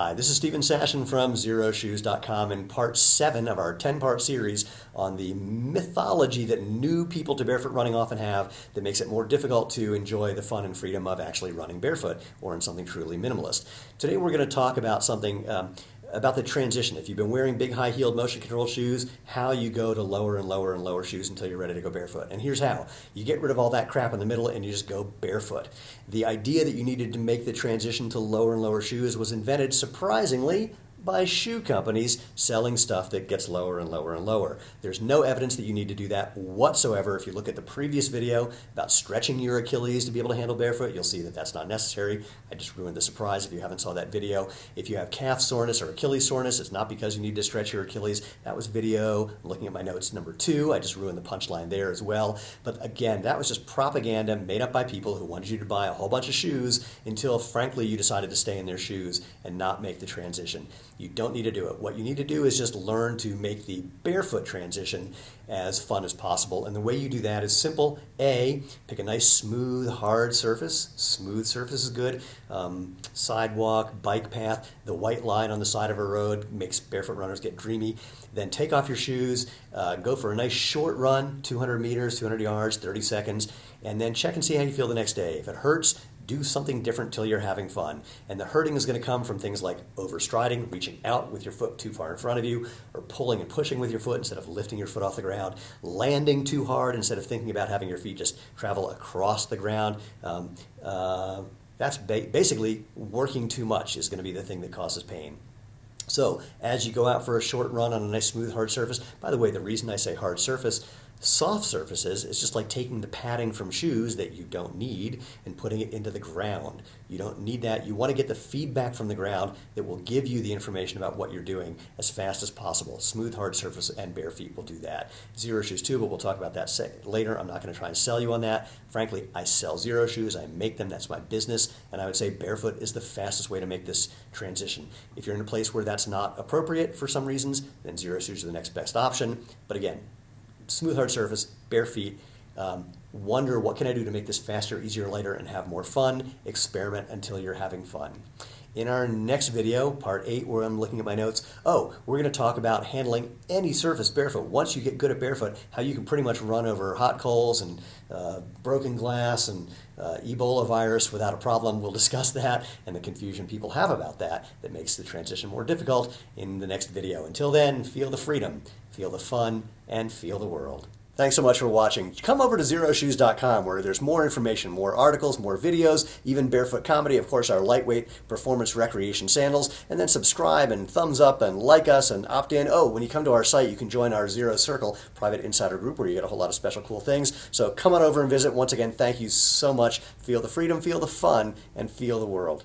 Hi, this is Stephen Sashen from ZeroShoes.com in part 7 of our 10-part series on the mythology that new people to barefoot running often have that makes it more difficult to enjoy the fun and freedom of actually running barefoot or in something truly minimalist. Today we're going to talk about something about the transition. If you've been wearing big high-heeled motion control shoes, how you go to lower and lower and lower shoes until you're ready to go barefoot. And here's how. You get rid of all that crap in the middle and you just go barefoot. The idea that you needed to make the transition to lower and lower shoes was invented, surprisingly, by shoe companies selling stuff that gets lower and lower and lower. There's no evidence that you need to do that whatsoever. If you look at the previous video about stretching your Achilles to be able to handle barefoot, you'll see that that's not necessary. I just ruined the surprise if you haven't saw that video. If you have calf soreness or Achilles soreness, it's not because you need to stretch your Achilles. That was video, I'm looking at my notes, number 2. I just ruined the punchline there as well. But again, that was just propaganda made up by people who wanted you to buy a whole bunch of shoes until, frankly, you decided to stay in their shoes and not make the transition. You don't need to do it. What you need to do is just learn to make the barefoot transition as fun as possible. And the way you do that is simple. A, pick a nice smooth, hard surface. Smooth surface is good. Sidewalk, bike path, the white line on the side of a road makes barefoot runners get dreamy. Then take off your shoes, go for a nice short run, 200 meters, 200 yards, 30 seconds, and then check and see how you feel the next day. If it hurts, do something different till you're having fun. And the hurting is going to come from things like overstriding, reaching out with your foot too far in front of you, or pulling and pushing with your foot instead of lifting your foot off the ground, landing too hard instead of thinking about having your feet just travel across the ground. That's basically working too much is going to be the thing that causes pain. So as you go out for a short run on a nice smooth hard surface, by the way, the reason I say hard surface, soft surfaces is just like taking the padding from shoes that you don't need and putting it into the ground. You don't need that. You want to get the feedback from the ground that will give you the information about what you're doing as fast as possible. Smooth, hard surface and bare feet will do that. Zero shoes too, but we'll talk about that later. I'm not going to try and sell you on that. Frankly, I sell zero shoes. I make them. That's my business. And I would say barefoot is the fastest way to make this transition. If you're in a place where that's not appropriate for some reasons, then zero shoes are the next best option. But again, smooth, hard surface, bare feet. Wonder what can I do to make this faster, easier, lighter, and have more fun. Experiment until you're having fun. In our next video, part 8, where I'm looking at my notes, we're going to talk about handling any surface barefoot. Once you get good at barefoot, how you can pretty much run over hot coals and broken glass and Ebola virus without a problem. We'll discuss that and the confusion people have about that makes the transition more difficult in the next video. Until then, feel the freedom, feel the fun, and feel the world. Thanks so much for watching. Come over to ZeroShoes.com where there's more information, more articles, more videos, even barefoot comedy, of course our lightweight performance recreation sandals, and then subscribe and thumbs up and like us and opt in. When you come to our site, you can join our Zero Circle private insider group where you get a whole lot of special cool things. So come on over and visit. Once again, thank you so much. Feel the freedom, feel the fun, and feel the world.